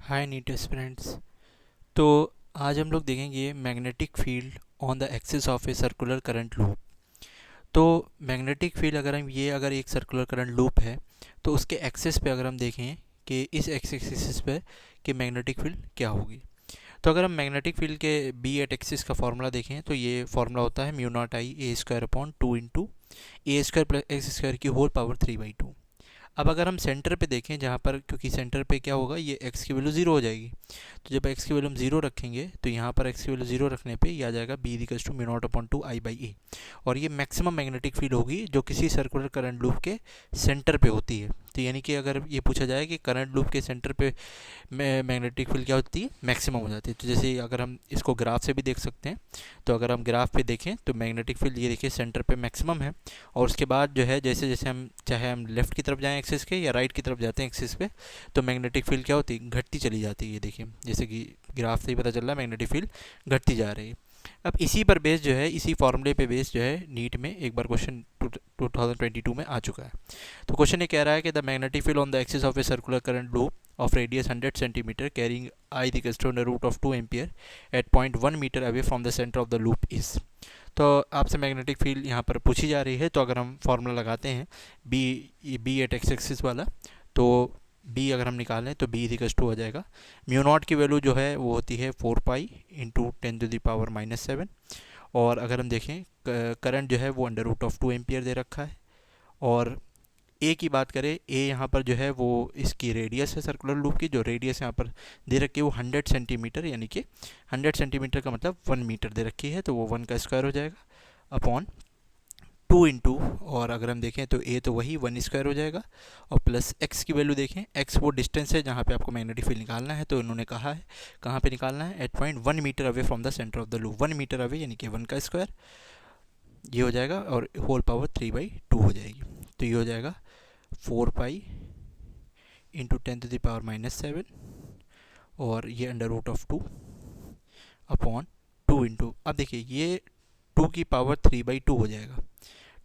हाय NEET aspirants. तो आज हम लोग देखेंगे magnetic field on the axis of a circular current loop. तो मैग्नेटिक फील्ड अगर एक सर्कुलर करंट लूप है तो उसके एक्सिस पे अगर हम देखें कि इस एक्सिस पे कि मैग्नेटिक फील्ड क्या होगी। तो अगर हम मैग्नेटिक फील्ड के बी एट एक्सिस का फॉर्मूला देखें तो ये फॉर्मूला होता है mu not I A square upon 2 into A square plus x square की होल पावर 3/2। अब अगर हम सेंटर पे देखें, जहाँ पर क्योंकि सेंटर पे क्या होगा, ये x की वैल्यू ज़ीरो हो जाएगी। तो जब x की वैल्यू हम ज़ीरो रखेंगे तो यहाँ पर x की वैल्यू ज़ीरो रखने पे ये आ जाएगा b equals to mu not upon 2 I/a। और ये मैक्सिमम मैग्नेटिक फील्ड होगी जो किसी सर्कुलर करंट लूप के सेंटर पे होती है। तो यानी कि अगर ये पूछा जाए कि करंट लूप के सेंटर पे मैग्नेटिक फील्ड क्या होती है, मैक्सिमम हो जाती है। तो जैसे अगर हम इसको ग्राफ से भी देख सकते हैं, तो अगर हम ग्राफ पे देखें तो मैग्नेटिक फील्ड ये देखिए सेंटर पे मैक्सिमम है। और उसके बाद जो है जैसे जैसे हम चाहे हम लेफ़्ट की तरफ जाएं एक्सिस के या राइट की तरफ जाते हैं एक्सिस पे, तो मैग्नेटिक फील्ड क्या होती है, घटती चली जाती है। ये देखिए जैसे कि ग्राफ से ही पता चल रहा है मैग्नेटिक फील्ड घटती जा रही है। अब इसी पर बेस जो है, इसी फॉर्मूले पे बेस जो है, नीट में एक बार क्वेश्चन 2022 में आ चुका है। तो क्वेश्चन ये कह रहा है कि the magnetic field on the axis of a circular current loop of radius 100 centimeter carrying I equals to under root of 2 ampere at point 1 meter away from the center of the loop is। तो आपसे magnetic field यहाँ पर पूछी जा रही है। तो अगर हम फार्मूला लगाते हैं बी एट एक्स एक्सिस वाला, तो बी अगर हम निकालें तो बी इक्वल्स टू हो जाएगा, म्यू नॉट की वैल्यू जो है वो होती है 4 पाई इंटू 10⁻⁻⁷। और अगर हम देखें करंट जो है वो अंडर रूट ऑफ 2 एम्पियर दे रखा है। और ए की बात करें, ए यहाँ पर जो है वो इसकी रेडियस है सर्कुलर लूप की, जो रेडियस यहाँ पर दे रखी है वो 100 सेंटीमीटर, यानी कि 100 सेंटीमीटर का मतलब 1 मीटर दे रखी है। तो वो 1 का स्क्वायर हो जाएगा अपॉन 2 इंटू, और अगर हम देखें तो ए तो वही 1 स्क्वायर हो जाएगा, और प्लस एक्स की वैल्यू देखें, एक्स वो डिस्टेंस है जहाँ पे आपको मैग्नेटिक फील्ड निकालना है। तो उन्होंने कहा है कहाँ पे निकालना है, at point 1 metre away from the centre of the loop. 1 metre away यानी कि 1 का स्क्वायर, ये हो जाएगा, और होल पावर 3/2 हो जाएगी। तो ये हो जाएगा 4 पाई इंटू 10⁻⁻⁷, और ये under root of 2 upon 2 into, अब देखिए ये 2 की पावर 3/2 हो जाएगा।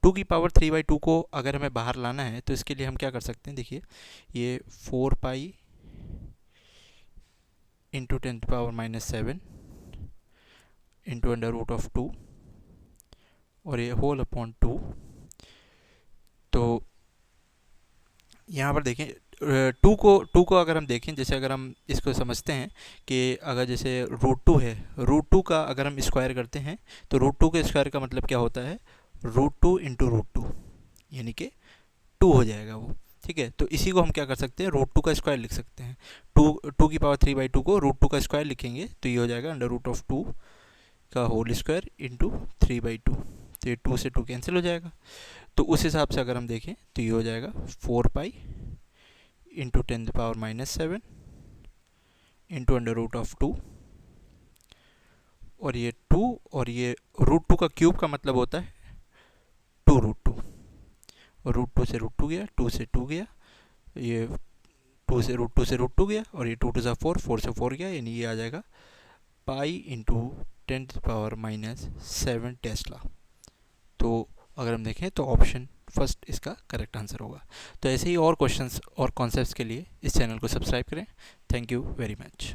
2 की पावर 3/2 को अगर हमें बाहर लाना है तो इसके लिए हम क्या कर सकते हैं, देखिए ये 4 pi into 10⁻⁻⁷ into under root of 2, और ये होल अपॉन 2। तो यहाँ पर देखें टू को अगर हम देखें, जैसे अगर हम इसको समझते हैं कि अगर जैसे √2 है, √2 का अगर हम स्क्वायर करते हैं तो √2 के स्क्वायर का मतलब क्या होता है, √2 इंटू √2, यानी कि 2 हो जाएगा वो। ठीक है, तो इसी को हम क्या कर सकते हैं, √2 का स्क्वायर लिख सकते हैं। 2 की पावर 3/2 को √2 का स्क्वायर लिखेंगे तो ये हो जाएगा अंडर रूट ऑफ 2 का होल स्क्वायर इंटू 3/2। तो ये 2 से 2 कैंसिल हो जाएगा। तो उस हिसाब से अगर हम देखें तो ये हो जाएगा 4 pi into 10⁻⁻⁷ into under root of 2, और ये 2, और ये √2 का क्यूब का मतलब होता है 2√2, और √2 से √2 गया, 2 से 2 गया, ये 2 से √2 से √2 गया, और ये 2 2 4, 4 से 4 गया, यानी ये आ जाएगा पाई इंटू 10⁻⁷ टेस्ला। तो अगर हम देखें तो ऑप्शन फर्स्ट इसका करेक्ट आंसर होगा। तो ऐसे ही और क्वेश्चंस और कॉन्सेप्ट्स के लिए इस चैनल को सब्सक्राइब करें। Thank you very much.